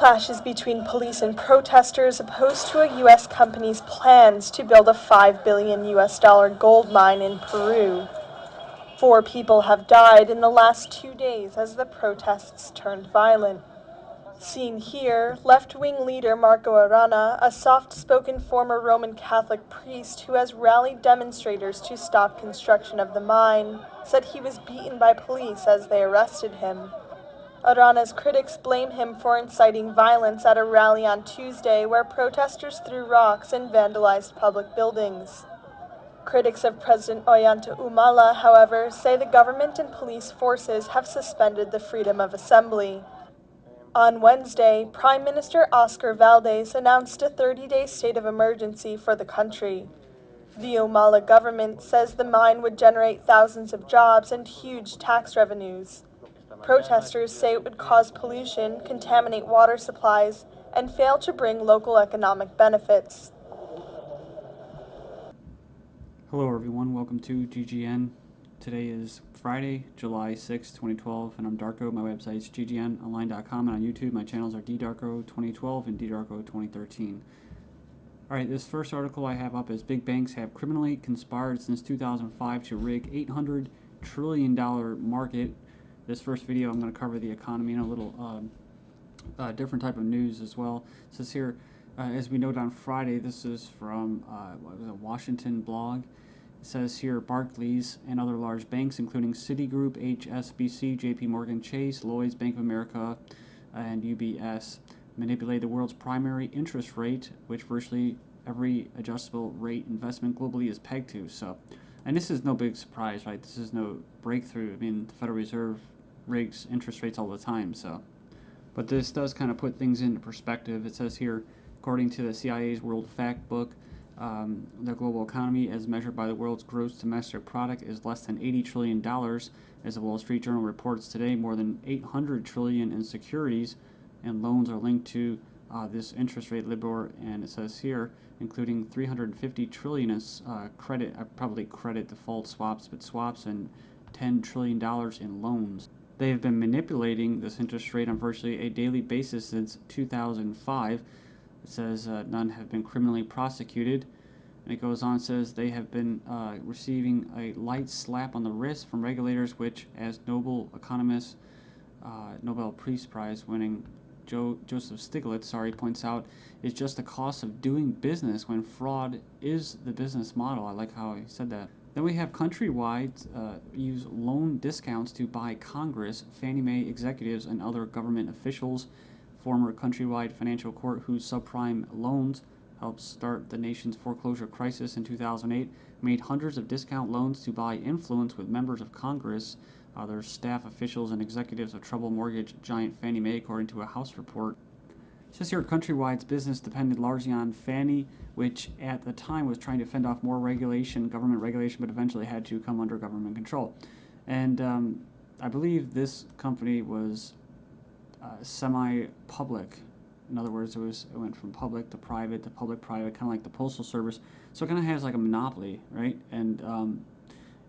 Clashes between police and protesters opposed to a U.S. company's plans to build a $5 billion gold mine in Peru. 4 people have died in the last 2 days as the protests turned violent. Seen here, left-wing leader Marco Arana, a soft-spoken former Roman Catholic priest who has rallied demonstrators to stop construction of the mine, said he was beaten by police as they arrested him. Arana's critics blame him for inciting violence at a rally on Tuesday where protesters threw rocks and vandalized public buildings. Critics of President Ollanta Humala, however, say the government and police forces have suspended the freedom of assembly. On Wednesday, Prime Minister Oscar Valdez announced a 30-day state of emergency for the country. The Humala government says the mine would generate thousands of jobs and huge tax revenues. Protesters say it would cause pollution, contaminate water supplies, and fail to bring local economic benefits. Hello everyone, welcome to GGN. Today is Friday, July 6, 2012, and I'm Darko. My website is ggnonline.com, and on YouTube my channels are ddarko2012 and ddarko2013. Alright, this first article I have up is Big Banks have criminally conspired since 2005 to rig $800 trillion market. This first video I'm going to cover the economy and a little different type of news as well. It says here, as we noted on Friday, this is from a Washington blog. It says here, Barclays and other large banks, including Citigroup, HSBC, JP Morgan Chase, Lloyds, Bank of America, and UBS, manipulate the world's primary interest rate, which virtually every adjustable rate investment globally is pegged to. So, and this is no big surprise, right? This is no breakthrough. I mean, the Federal Reserve rigs interest rates all the time, so. But this does kind of put things into perspective. It says here, according to the CIA's World Fact Book, the global economy, as measured by the world's gross domestic product, is less than $80 trillion. As the Wall Street Journal reports today, more than $800 trillion in securities and loans are linked to this interest rate LIBOR, and it says here, including $350 trillion in credit, probably credit default swaps, but swaps, and $10 trillion in loans. They have been manipulating this interest rate on virtually a daily basis since 2005. It says none have been criminally prosecuted. And it goes on, says they have been receiving a light slap on the wrist from regulators, which, as Nobel economist, Nobel Peace Prize winning Joseph Stiglitz, points out, is just the cost of doing business when fraud is the business model. I like how he said that. Then we have Countrywide use loan discounts to buy Congress, Fannie Mae executives, and other government officials. Former Countrywide Financial Court, whose subprime loans helped start the nation's foreclosure crisis in 2008, made hundreds of discount loans to buy influence with members of Congress, other staff officials, and executives of troubled mortgage giant Fannie Mae, according to a House report. It says here, Countrywide's business depended largely on Fannie, which at the time was trying to fend off more regulation, government regulation, but eventually had to come under government control. And I believe this company was semi-public. In other words, it went from public to private to public-private, kind of like the Postal Service. So it kind of has like a monopoly, right? And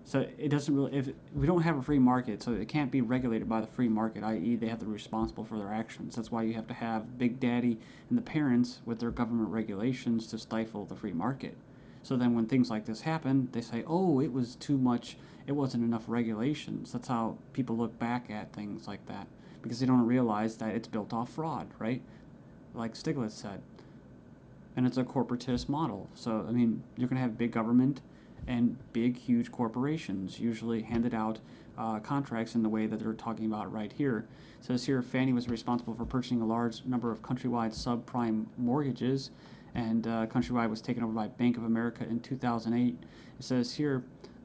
so it doesn't really, if we don't have a free market, so it can't be regulated by the free market, i.e. they have to be responsible for their actions. That's why you have to have Big Daddy and the parents with their government regulations to stifle the free market. So then when things like this happen, they say, oh, it was too much, it wasn't enough regulations. That's how people look back at things like that, because they don't realize that it's built off fraud, right? Like Stiglitz said. And it's a corporatist model. So, I mean, you're going to have big government and big, huge corporations usually handed out contracts in the way that they're talking about right here. It says here, Fannie was responsible for purchasing a large number of Countrywide subprime mortgages, and Countrywide was taken over by Bank of America in 2008. It says here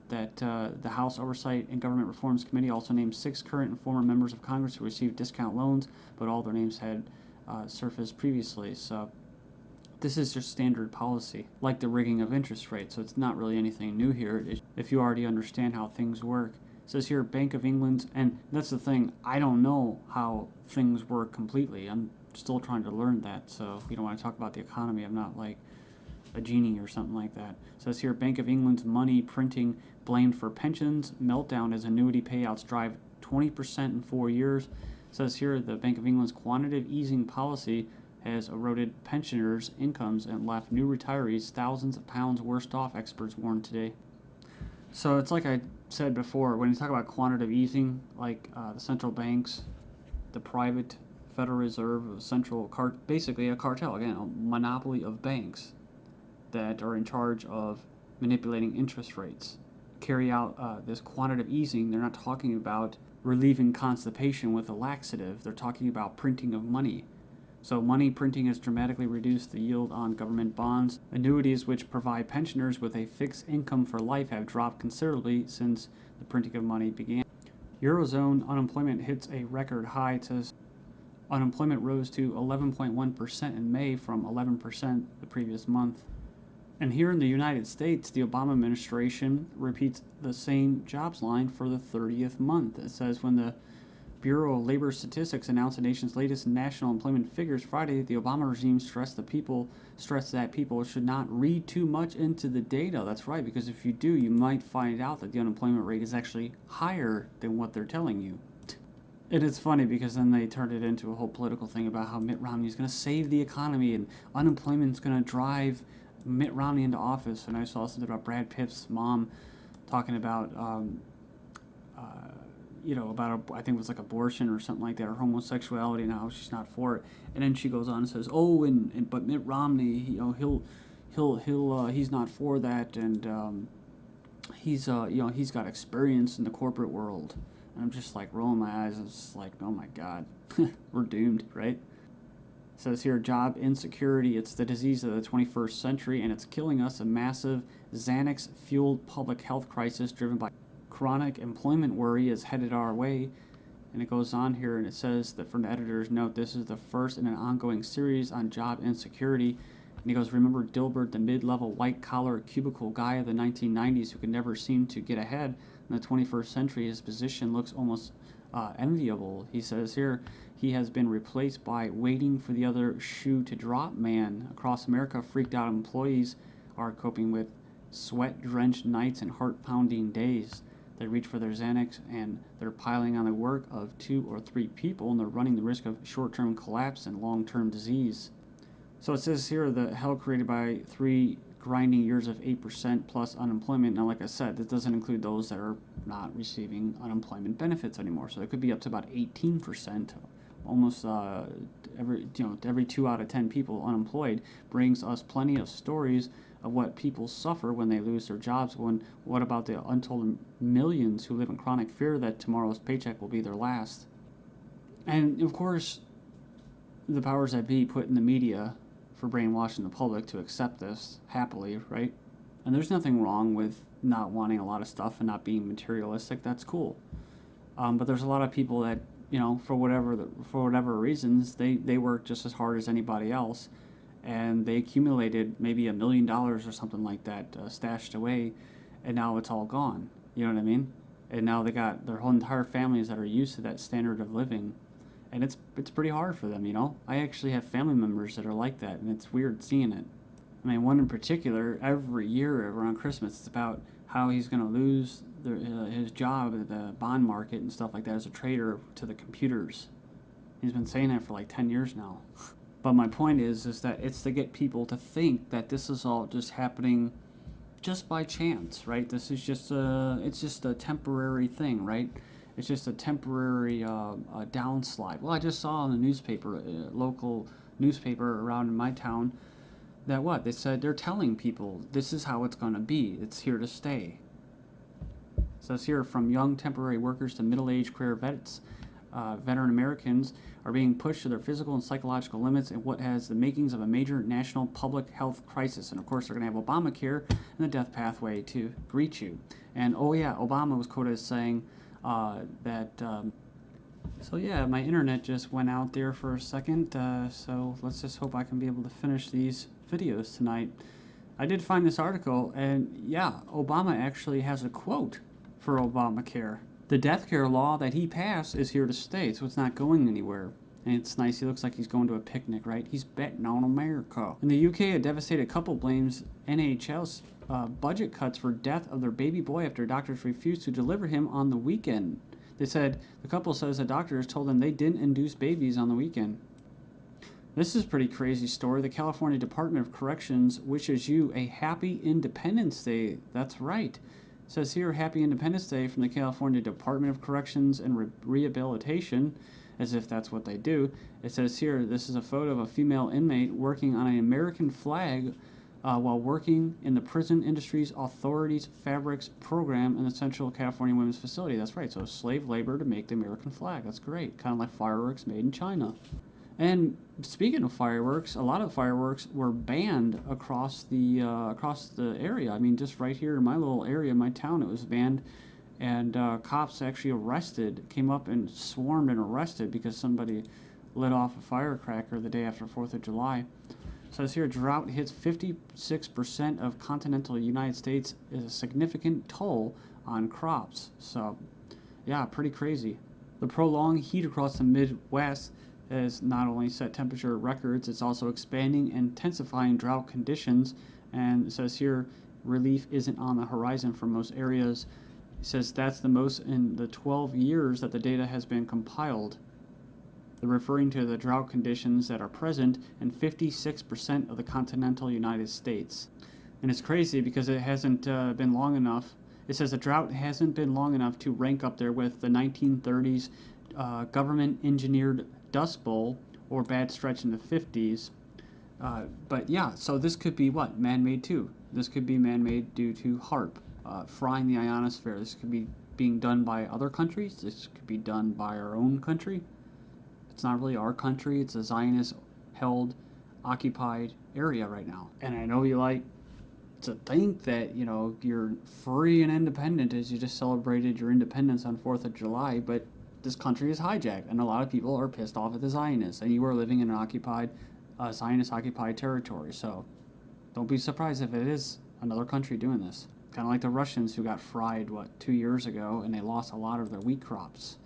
that the House Oversight and Government Reforms Committee also named 6 current and former members of Congress who received discount loans, but all their names had surfaced previously. So this is just standard policy, like the rigging of interest rates, so it's not really anything new here if you already understand how things work. It says here, Bank of England, and that's the thing, I don't know how things work completely. I'm still trying to learn that, so when I talk about the economy, I'm not like a genie or something like that. It says here, Bank of England's money printing blamed for pensions meltdown as annuity payouts drive 20% in 4 years. It says here the Bank of England's quantitative easing policy has eroded pensioners' incomes and left new retirees thousands of pounds worse off, experts warned today. So it's like I said before, when you talk about quantitative easing, like the central banks, the private Federal Reserve, basically a cartel, again, a monopoly of banks that are in charge of manipulating interest rates, carry out this quantitative easing. They're not talking about relieving constipation with a laxative. They're talking about printing of money. So money printing has dramatically reduced the yield on government bonds. Annuities, which provide pensioners with a fixed income for life, have dropped considerably since the printing of money began. Eurozone unemployment hits a record high. It says unemployment rose to 11.1% in May from 11% the previous month. And here in the United States, the Obama administration repeats the same jobs line for the 30th month. It says when the Bureau of Labor Statistics announced the nation's latest national employment figures Friday, the Obama regime stressed that people should not read too much into the data. That's right, because if you do, you might find out that the unemployment rate is actually higher than what they're telling you. And it's funny because then they turned it into a whole political thing about how Mitt Romney is going to save the economy and unemployment is going to drive Mitt Romney into office. And I saw something about Brad Pitt's mom talking about I think it was like abortion or something like that, or homosexuality, and how she's not for it. And then she goes on and says, "Oh, but Mitt Romney, he's not for that, and he's got experience in the corporate world." And I'm just like rolling my eyes. It's like, oh my God, we're doomed, right? It says here, job insecurity. It's the disease of the 21st century, and it's killing us. A massive Xanax-fueled public health crisis driven by chronic employment worry is headed our way. And it goes on here, and it says that from the editor's note, this is the first in an ongoing series on job insecurity. And he goes, remember Dilbert, the mid-level white-collar cubicle guy of the 1990s who could never seem to get ahead? In the 21st century, his position looks almost enviable. He says here, he has been replaced by waiting for the other shoe to drop man. Across America, freaked out employees are coping with sweat-drenched nights and heart-pounding days. They reach for their Xanax and they're piling on the work of 2 or 3 people, and they're running the risk of short-term collapse and long-term disease. So it says here the hell created by 3 grinding years of 8% plus unemployment. Now, like I said, this doesn't include those that are not receiving unemployment benefits anymore. So it could be up to about 18%. Almost every 2 out of 10 people unemployed brings us plenty of stories of what people suffer when they lose their jobs. What about the untold millions who live in chronic fear that tomorrow's paycheck will be their last? And of course, the powers that be put in the media for brainwashing the public to accept this happily, right? And there's nothing wrong with not wanting a lot of stuff and not being materialistic. That's cool. But there's a lot of people that, for whatever reasons, they work just as hard as anybody else, and they accumulated maybe $1 million or something like that stashed away, and now it's all gone. You know what I mean? And now they got their whole entire families that are used to that standard of living, and it's pretty hard for them. I actually have family members that are like that, and it's weird seeing it. I mean, one in particular, every year around Christmas, it's about how he's going to lose his job at the bond market and stuff like that as a trader to the computers. He's been saying that for like 10 years now. But my point is that it's to get people to think that this is all just happening just by chance, right? This is it's just a temporary thing, right? It's just a temporary downslide. Well, I just saw in the newspaper, local newspaper around in my town, that they said they're telling people this is how it's going to be. It's here to stay. So it's here from young temporary workers to middle-aged career vets. Veteran Americans are being pushed to their physical and psychological limits in what has the makings of a major national public health crisis. And of course, they're going to have Obamacare and the death pathway to greet you. And oh yeah, Obama was quoted as saying so yeah, my internet just went out there for a second. So let's just hope I can be able to finish these videos tonight. I did find this article, and yeah, Obama actually has a quote for Obamacare. The death care law that he passed is here to stay, so it's not going anywhere. And it's nice, he looks like he's going to a picnic, right? He's betting on America. In the UK, a devastated couple blames NHS budget cuts for death of their baby boy after doctors refused to deliver him on the weekend. They said the couple says the doctors told them they didn't induce babies on the weekend. This is a pretty crazy story. The California Department of Corrections wishes you a happy Independence Day. That's right. It says here, Happy Independence Day from the California Department of Corrections and Rehabilitation, as if that's what they do. It says here, this is a photo of a female inmate working on an American flag while working in the Prison Industries Authority's Fabrics program in the Central California Women's Facility. That's right, so slave labor to make the American flag. That's great, kind of like fireworks made in China. And speaking of fireworks, a lot of fireworks were banned across the area. I mean, just right here in my little area, my town, it was banned, and cops actually came up and swarmed and arrested because somebody lit off a firecracker the day after 4th of July. So this here, drought hits 56% of continental United States, is a significant toll on crops. So, yeah, pretty crazy. The prolonged heat across the Midwest has not only set temperature records, it's also expanding and intensifying drought conditions. And it says here, relief isn't on the horizon for most areas. It says that's the most in the 12 years that the data has been compiled. They're referring to the drought conditions that are present in 56% of the continental United States. And it's crazy because it hasn't been long enough. It says the drought hasn't been long enough to rank up there with the 1930s government-engineered Dust Bowl or bad stretch in the 50s. But yeah, so this could be what? Man-made too. This could be man-made due to HAARP, frying the ionosphere. This could be being done by other countries. This could be done by our own country. It's not really our country. It's a Zionist-held, occupied area right now. And I know you like to think that, you know, you're free and independent as you just celebrated your independence on 4th of July, but this country is hijacked, and a lot of people are pissed off at the Zionists, and you are living in an occupied, Zionist-occupied territory, so don't be surprised if it is another country doing this. Kind of like the Russians who got fried, 2 years ago, and they lost a lot of their wheat crops.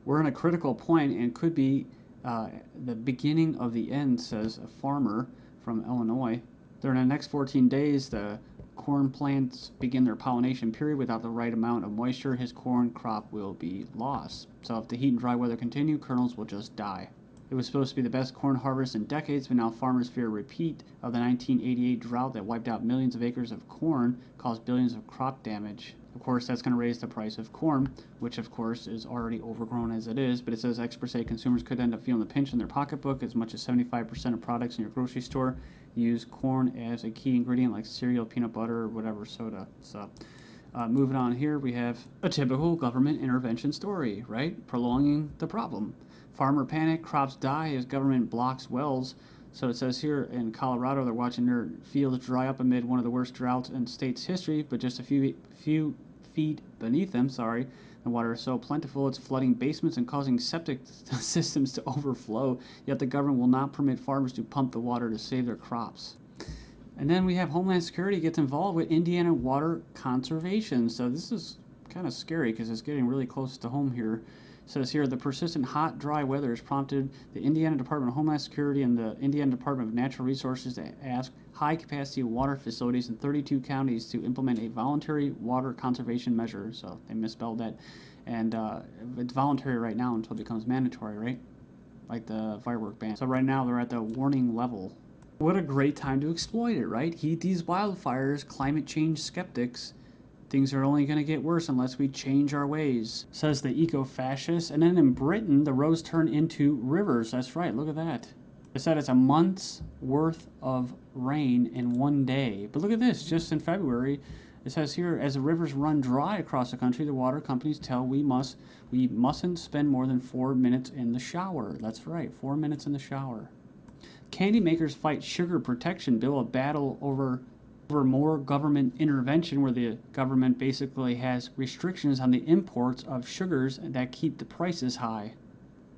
We're in a critical point and could be the beginning of the end, says a farmer from Illinois. During the next 14 days, the corn plants begin their pollination period. Without the right amount of moisture, his corn crop will be lost. So if the heat and dry weather continue, kernels will just die. It was supposed to be the best corn harvest in decades, but now farmers fear a repeat of the 1988 drought that wiped out millions of acres of corn, caused billions of crop damage. Of course, that's going to raise the price of corn, which of course is already overgrown as it is, but it says experts say consumers could end up feeling the pinch in their pocketbook. As much as 75% of products in your grocery store use corn as a key ingredient, like cereal, peanut butter, or whatever, soda. So moving on here, we have a typical government intervention story, right? Prolonging the problem. Farmer panic, crops die as government blocks wells. So it says here in Colorado, they're watching their fields dry up amid one of the worst droughts in state's history, but just a few feet beneath them, the water is so plentiful it's flooding basements and causing septic systems to overflow, yet the government will not permit farmers to pump the water to save their crops. And then we have Homeland Security gets involved with Indiana water conservation. So this is kind of scary because it's getting really close to home here. It says here, the persistent hot, dry weather has prompted the Indiana Department of Homeland Security and the Indiana Department of Natural Resources to ask high-capacity water facilities in 32 counties to implement a voluntary water conservation measure. So they misspelled that. And it's voluntary right now until it becomes mandatory, right? Like the firework ban. So right now they're at the warning level. What a great time to exploit it, right? Heat these wildfires, climate change skeptics. Things are only going to get worse unless we change our ways, says the eco-fascist. And then in Britain, the roads turn into rivers. That's right, look at that. It said it's a month's worth of rain in one day. But look at this, just in February, it says here, as the rivers run dry across the country, the water companies tell we mustn't spend more than 4 minutes in the shower. That's right, 4 minutes in the shower. Candy makers fight sugar protection bill, a battle over more government intervention, where the government basically has restrictions on the imports of sugars that keep the prices high.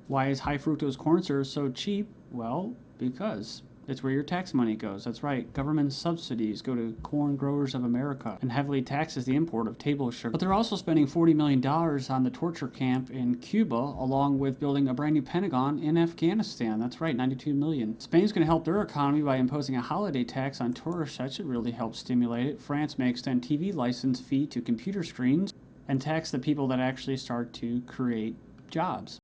Why is high fructose corn syrup so cheap? Well, because it's where your tax money goes. That's right, government subsidies go to corn growers of America and heavily taxes the import of table sugar. But they're also spending $40 million on the torture camp in Cuba, along with building a brand new Pentagon in Afghanistan. That's right, $92 million. Spain's going to help their economy by imposing a holiday tax on tourists. That should really help stimulate it. France may extend TV license fee to computer screens. and tax the people that actually start to create jobs.